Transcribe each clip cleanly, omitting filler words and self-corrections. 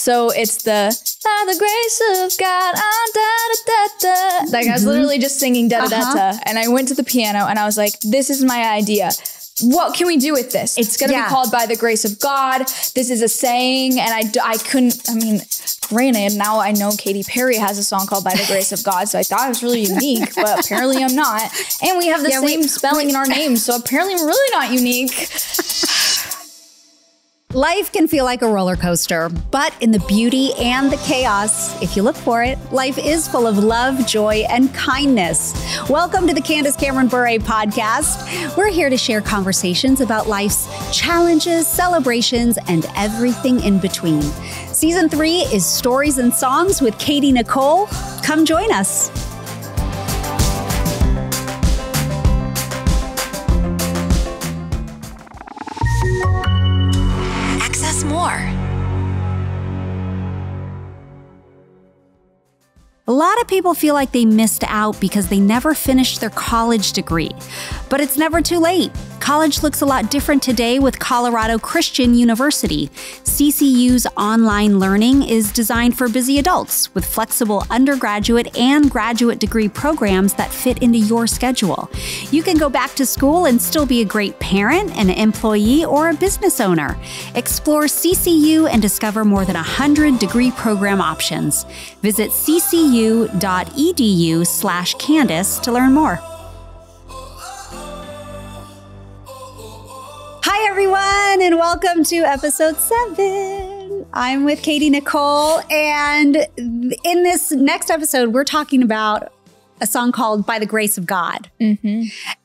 So it's by the grace of God, da-da-da-da. Like I was literally just singing da-da-da-da. And I went to the piano and I was like, this is my idea. What can we do with this? It's going to be called By the Grace of God. This is a saying. And I mean, granted, now I know Katy Perry has a song called By the Grace of God. So I thought it was really unique, but apparently I'm not. And we have the same spelling in our names. So apparently I'm really not unique. Life can feel like a roller coaster, but in the beauty and the chaos, if you look for it, life is full of love, joy, and kindness. Welcome to the Candace Cameron Bure Podcast. We're here to share conversations about life's challenges, celebrations, and everything in between. Season 3 is Stories and Songs with Katy Nichole. Come join us. More. A lot of people feel like they missed out because they never finished their college degree, but it's never too late. College looks a lot different today with Colorado Christian University. CCU's online learning is designed for busy adults with flexible undergraduate and graduate degree programs that fit into your schedule. You can go back to school and still be a great parent, an employee, or a business owner. Explore CCU and discover more than 100 degree program options. Visit ccu.edu/Candace to learn more. Hi, everyone, and welcome to episode 7. I'm with Katy Nichole, and in this next episode, we're talking about a song called By the Grace of God. Mm-hmm.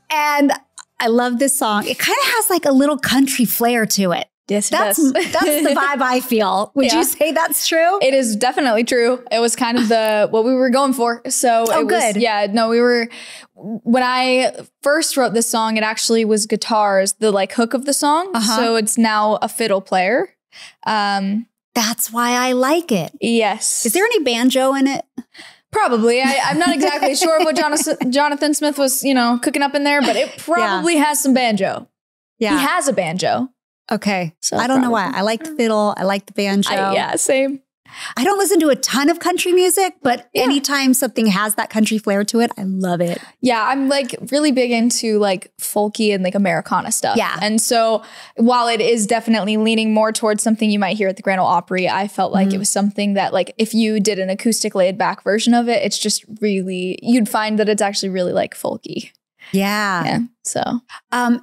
And I love this song. It kind of has like a little country flair to it. Yes, that's the vibe I feel. Would you say that's true? It is definitely true. It was kind of what we were going for. So good. When I first wrote this song, it actually was guitars, the like hook of the song. So it's now a fiddle player. That's why I like it. Yes. Is there any banjo in it? Probably. I'm not exactly sure of what Jonathan Smith was, cooking up in there, but it probably has some banjo. Yeah. He has a banjo. Okay. So I don't know why. I like the fiddle. I like the banjo. Same. I don't listen to a ton of country music, but anytime something has that country flair to it, I love it. Yeah, I'm like really big into like folky and like Americana stuff. Yeah. And so while it is definitely leaning more towards something you might hear at the Grand Ole Opry, I felt like it was something that like if you did an acoustic laid back version of it, it's just really, you'd find that it's actually really like folky. Yeah. So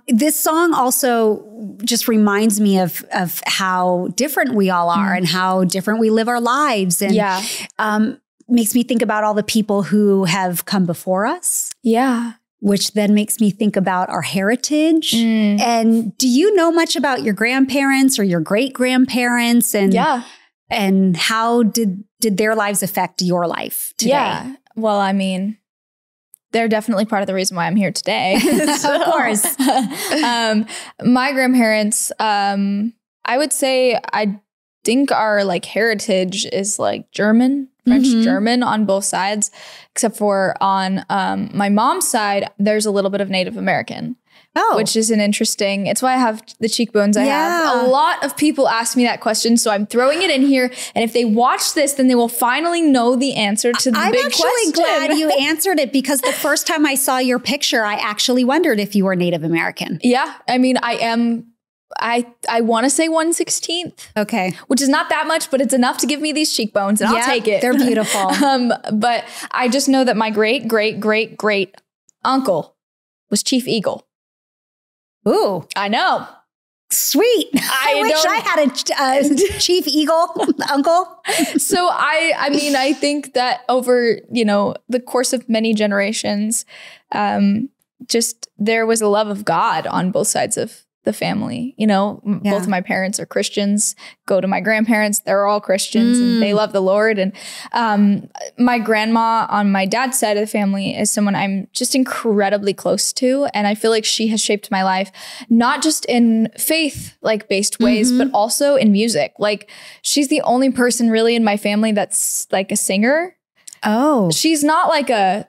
this song also just reminds me of how different we all are and how different we live our lives. And makes me think about all the people who have come before us. Yeah. Which then makes me think about our heritage. And do you know much about your grandparents or your great-grandparents? And how did their lives affect your life today? Yeah. Well, I mean, they're definitely part of the reason why I'm here today. Of course. My grandparents, I would say, I think our like heritage is like German, French, German on both sides, except for on my mom's side, there's a little bit of Native American. Which is it's why I have the cheekbones I have. A lot of people ask me that question, so I'm throwing it in here. And if they watch this, then they will finally know the answer to the big question. I'm actually glad you answered it because the first time I saw your picture, I actually wondered if you were Native American. Yeah, I mean, I am. I want to say 1/16. Okay. Which is not that much, but it's enough to give me these cheekbones, and I'll take it. They're beautiful. But I just know that my great uncle was Chief Eagle. Ooh. I know. Sweet. I wish I had a Chief Eagle uncle. So I mean, I think that over, the course of many generations, just there was a love of God on both sides of the family. Both of my parents are Christians, go to my grandparents, they're all Christians and they love the Lord. And my grandma on my dad's side of the family is someone I'm just incredibly close to. And I feel like she has shaped my life, not just in faith like based ways, but also in music. Like she's the only person really in my family that's like a singer. Oh, she's not like a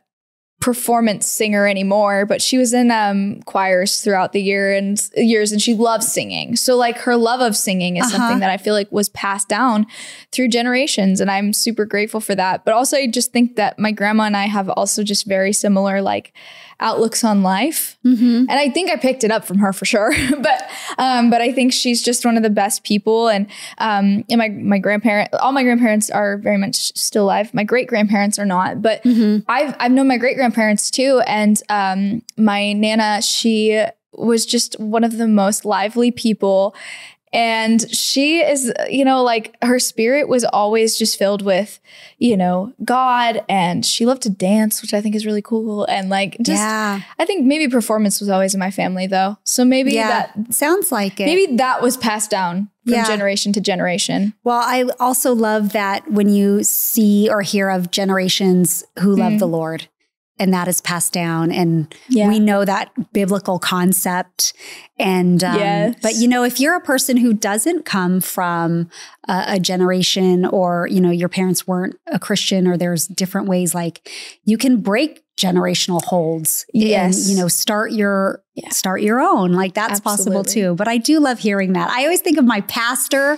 performance singer anymore, but she was in choirs throughout the years, and she loves singing. So like her love of singing is something that I feel like was passed down through generations, and I'm super grateful for that. But also I just think that my grandma and I have also just very similar like outlooks on life. And I think I picked it up from her for sure. But I think she's just one of the best people. And my grandparents, all my grandparents are very much still alive. My great grandparents are not, but I've known my great grandparents too. And my Nana, she was just one of the most lively people. And she is, you know, like her spirit was always just filled with, you know, God, and she loved to dance, which I think is really cool. And like, just, I think maybe performance was always in my family though. So maybe that sounds like it. Maybe that was passed down from generation to generation. Well, I also love that when you see or hear of generations who love the Lord, and that is passed down. And we know that biblical concept. And, but you know, if you're a person who doesn't come from a generation, or, you know, your parents weren't a Christian, or there's different ways, like you can break generational holds and, you know, start your own, like that's possible too. But I do love hearing that. I always think of my pastor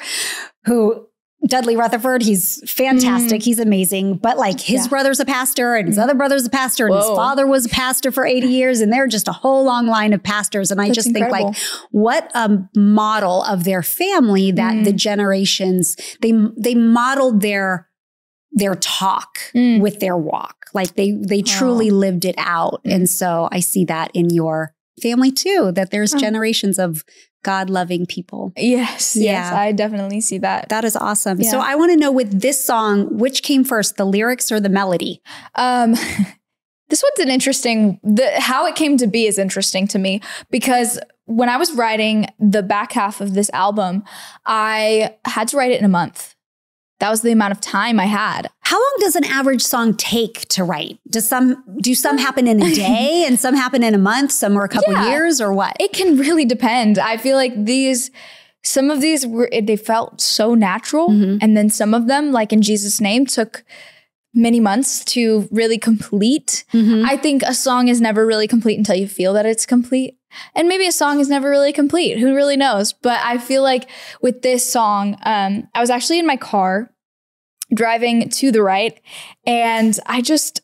who, Dudley Rutherford, he's fantastic. He's amazing. But like his brother's a pastor, and his other brother's a pastor, and his father was a pastor for 80 years. And they're just a whole long line of pastors. And I just incredible. Think like, what a model of their family that the generations, they modeled their talk with their walk. Like they truly lived it out. And so I see that in your family too, that there's generations of God-loving people. Yes, I definitely see that. That is awesome. Yeah. So I want to know, with this song, which came first, the lyrics or the melody? This one's an interesting, how it came to be is interesting to me, because when I was writing the back half of this album, I had to write it in a month. That was the amount of time I had. How long does an average song take to write? Do some happen in a day, and some happen in a month, some are a couple years, or what? It can really depend. I feel like some of these they felt so natural. And then some of them, like In Jesus' Name, took many months to really complete. I think a song is never really complete until you feel that it's complete. And maybe a song is never really complete. Who really knows? But I feel like with this song, I was actually in my car driving to the right, and I just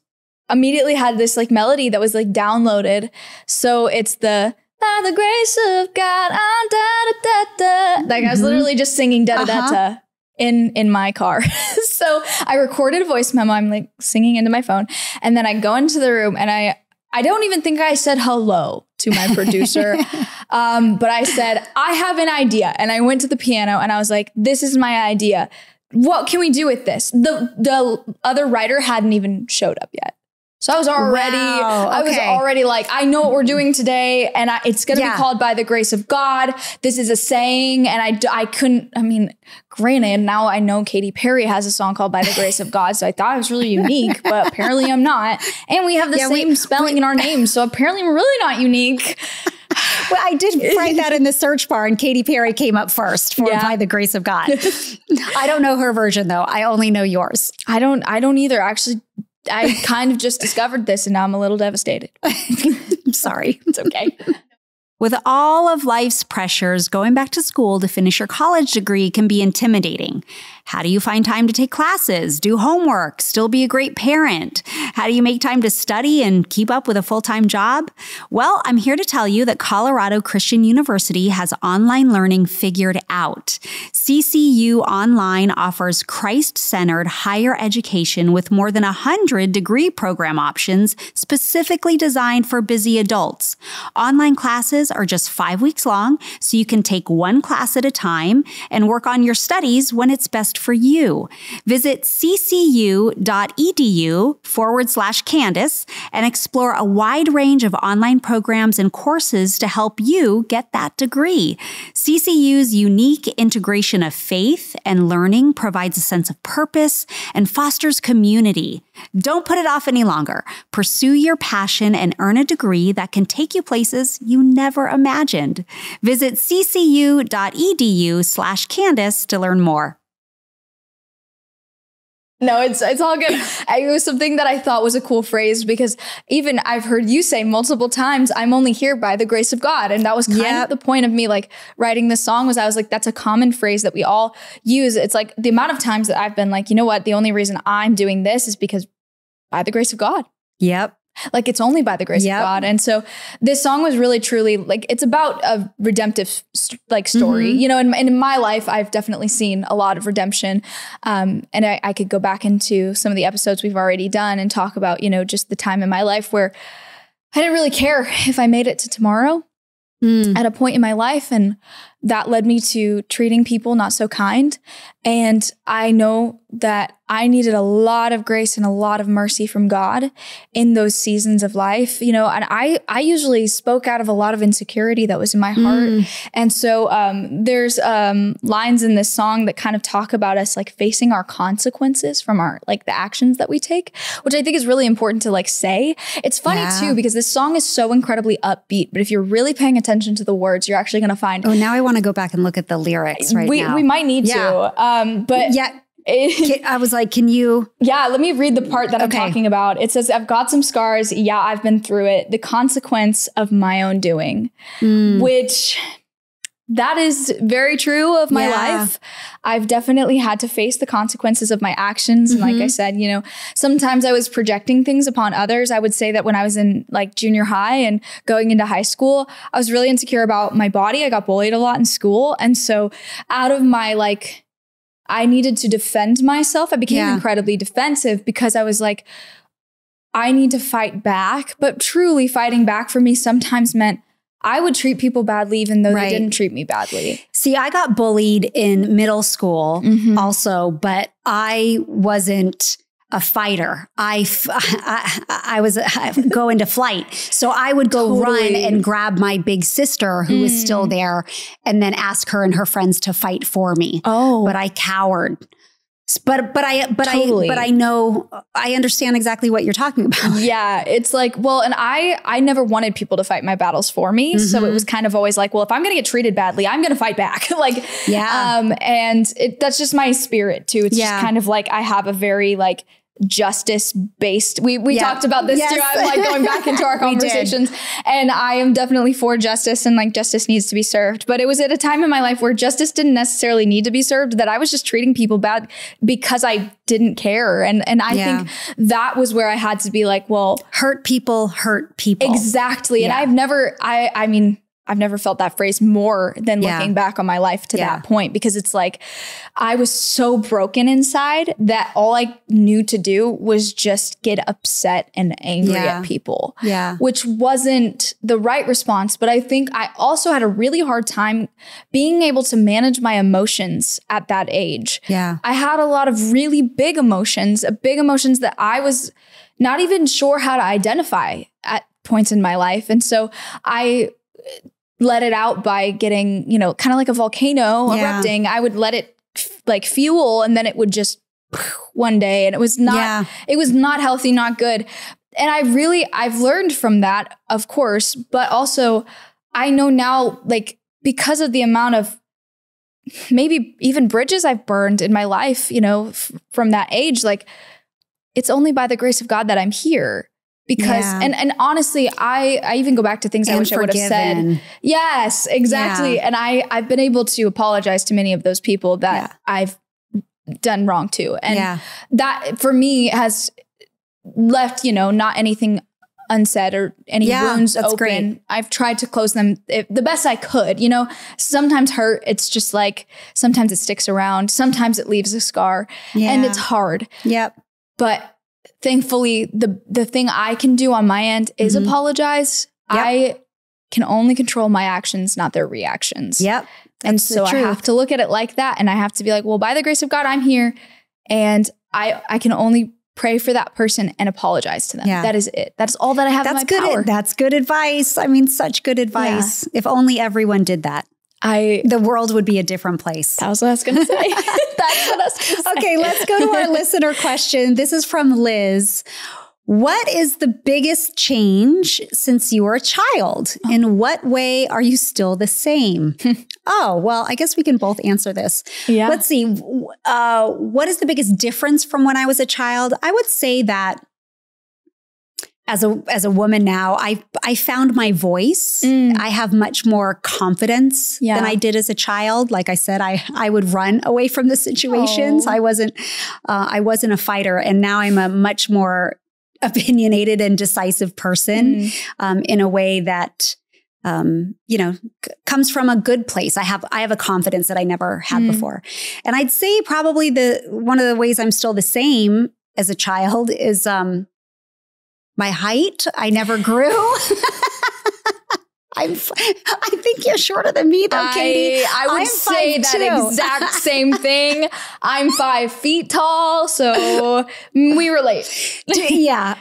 immediately had this like melody that was like downloaded. So it's by the grace of God, da da da. Like I was literally just singing da da da da in my car. So I recorded a voice memo. I'm like singing into my phone, and then I go into the room, and I don't even think I said hello to my producer, but I said, I have an idea. And I went to the piano and I was like, this is my idea. What can we do with this? The other writer hadn't even showed up yet. So I was already like, I know what we're doing today, and it's going to be called By the Grace of God. This is a saying. And granted, now I know Katy Perry has a song called By the Grace of God. So I thought I was really unique, but apparently I'm not. And we have the same spelling in our names. So apparently I'm really not unique. Well, I did write that in the search bar, and Katy Perry came up first for By the Grace of God. I don't know her version though. I only know yours. I don't either. Actually, I kind of just discovered this, and now I'm a little devastated. I'm sorry. It's okay. With all of life's pressures, going back to school to finish your college degree can be intimidating. How do you find time to take classes, do homework, still be a great parent? How do you make time to study and keep up with a full-time job? Well, I'm here to tell you that Colorado Christian University has online learning figured out. CCU Online offers Christ-centered higher education with more than 100 degree program options specifically designed for busy adults. Online classes are just 5 weeks long, so you can take one class at a time and work on your studies when it's best for you. Visit ccu.edu/Candace and explore a wide range of online programs and courses to help you get that degree. CCU's unique integration of faith and learning provides a sense of purpose and fosters community. Don't put it off any longer. Pursue your passion and earn a degree that can take you places you never imagined. Visit ccu.edu/Candace to learn more. No, it's all good. It was something that I thought was a cool phrase because even I've heard you say multiple times, I'm only here by the grace of God. And that was kind of the point of me like writing this song was I was like, that's a common phrase that we all use. It's like the amount of times that I've been like, you know what? The only reason I'm doing this is because by the grace of God. Yep. Like it's only by the grace of God. And so this song was really truly like, it's about a redemptive like story, you know, and in my life, I've definitely seen a lot of redemption. And I could go back into some of the episodes we've already done and talk about, you know, just the time in my life where I didn't really care if I made it to tomorrow at a point in my life. And that led me to treating people not so kind. And I know that I needed a lot of grace and a lot of mercy from God in those seasons of life, you know, and I usually spoke out of a lot of insecurity that was in my heart. And so there's lines in this song that kind of talk about us like facing our consequences from our, like the actions that we take, which I think is really important to like say. It's funny too, because this song is so incredibly upbeat, but if you're really paying attention to the words, you're actually going to find. Oh, now I want to go back and look at the lyrics now. We might need to, but I was like, can you? Yeah, let me read the part that I'm talking about. It says, I've got some scars. Yeah, I've been through it. The consequence of my own doing, which that is very true of my life. I've definitely had to face the consequences of my actions. And like I said, you know, sometimes I was projecting things upon others. I would say that when I was in like junior high and going into high school, I was really insecure about my body. I got bullied a lot in school. And so out of my like, I needed to defend myself. I became incredibly defensive because I was like, I need to fight back. But truly fighting back for me sometimes meant I would treat people badly even though they didn't treat me badly. See, I got bullied in middle school also, but I wasn't a fighter. I was go into flight. So I would go run and grab my big sister who was still there and then ask her and her friends to fight for me. Oh, but I cowered. But I know, I understand exactly what you're talking about. Yeah. It's like, well, and I never wanted people to fight my battles for me. So it was kind of always like, well, if I'm going to get treated badly, I'm going to fight back. Like, and that's just my spirit too. It's just kind of like, I have a very like justice based. We talked about this too. I'm like going back into our conversations and I am definitely for justice and like justice needs to be served. But it was at a time in my life where justice didn't necessarily need to be served, that I was just treating people bad because I didn't care. And I think that was where I had to be like, well, hurt people. Exactly. And I've never felt that phrase more than looking back on my life to that point, because it's like, I was so broken inside that all I knew to do was just get upset and angry at people, which wasn't the right response. But I think I also had a really hard time being able to manage my emotions at that age. Yeah. I had a lot of really big emotions that I was not even sure how to identify at points in my life. And so I let it out by getting, you know, kind of like a volcano erupting. I would let it like fuel and then it would just one day, and it was not healthy, not good. And I've learned from that, of course, but also I know now, like, because of the amount of maybe even bridges I've burned in my life, you know, from that age, like it's only by the grace of God that I'm here. Because, and honestly, I even go back to things I wish I would have said. Yes, exactly. Yeah. And I've been able to apologize to many of those people that I've done wrong to. And that for me has left, you know, not anything unsaid or any wounds open. Great. I've tried to close them the best I could, you know. Sometimes hurt, it's just like, sometimes it sticks around. Sometimes it leaves a scar and it's hard. Yep. But thankfully, the thing I can do on my end is apologize. Yep. I can only control my actions, not their reactions. Yep. And so I have to look at it like that. And I have to be like, well, by the grace of God, I'm here. And I can only pray for that person and apologize to them. Yeah. That is it. That's all that I have in my power. That's good advice. I mean, such good advice. Yeah. If only everyone did that. The world would be a different place. That was what I was going to say. That's what I was going to say. Okay, let's go to our listener question. This is from Liz. What is the biggest change since you were a child? In what way are you still the same? Oh, well, I guess we can both answer this. Yeah. Let's see. What is the biggest difference from when I was a child? I would say that as a woman now, I found my voice. I have much more confidence than I did as a child. Like I said, I would run away from the situations. I wasn't a fighter, and now I'm a much more opinionated and decisive person in a way that comes from a good place. I have a confidence that I never had before. And I'd say probably one of the ways I'm still the same as a child is my height. I never grew. I think you're shorter than me though, Katy. I would say that exact same thing. I'm 5 feet tall, so we relate. Yeah.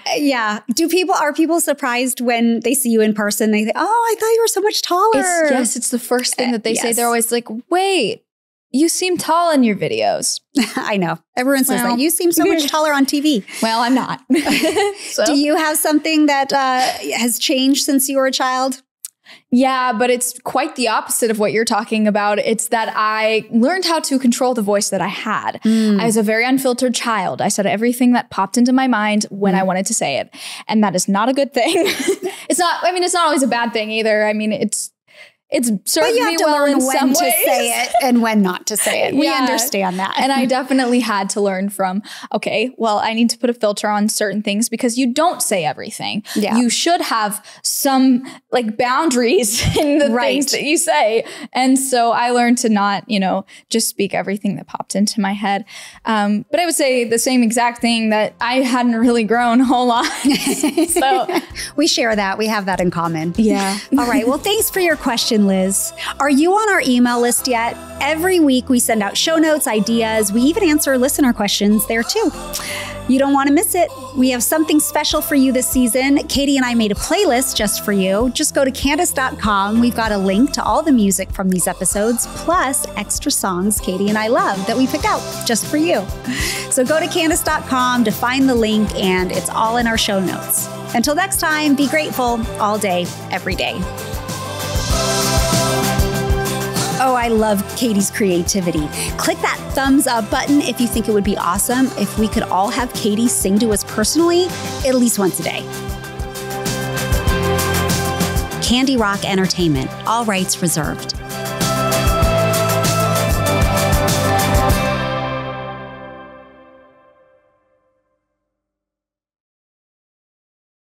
Are people surprised when they see you in person? They think, oh, I thought you were so much taller. It's the first thing that they say. They're always like, wait, you seem tall in your videos. I know. Everyone says that. You seem so much taller on TV. Well, I'm not. So. Do you have something that has changed since you were a child? Yeah, but it's quite the opposite of what you're talking about. It's that I learned how to control the voice that I had. I was a very unfiltered child. I said everything that popped into my mind when I wanted to say it. And that is not a good thing. It's not always a bad thing either. I mean, it's served me well in some ways. When to say it and when not to say it. We understand that. And I definitely had to learn from, okay, well, I need to put a filter on certain things because you don't say everything. Yeah. You should have some boundaries in the things that you say. And so I learned to not, just speak everything that popped into my head. But I would say the same exact thing, that I hadn't really grown a whole lot. So we share that. We have that in common. Yeah. All right. Well, thanks for your question, Liz. Are you on our email list yet? Every week we send out show notes, ideas. We even answer listener questions there too. You don't want to miss it. We have something special for you this season. Katy and I made a playlist just for you. Just go to Candace.com. We've got a link to all the music from these episodes, plus extra songs Katy and I love that we pick out just for you. So go to Candace.com to find the link, and it's all in our show notes. Until next time, be grateful all day, every day. Oh, I love Katy's creativity. Click that thumbs up button if you think it would be awesome if we could all have Katy sing to us personally at least once a day. Candy Rock Entertainment, all rights reserved.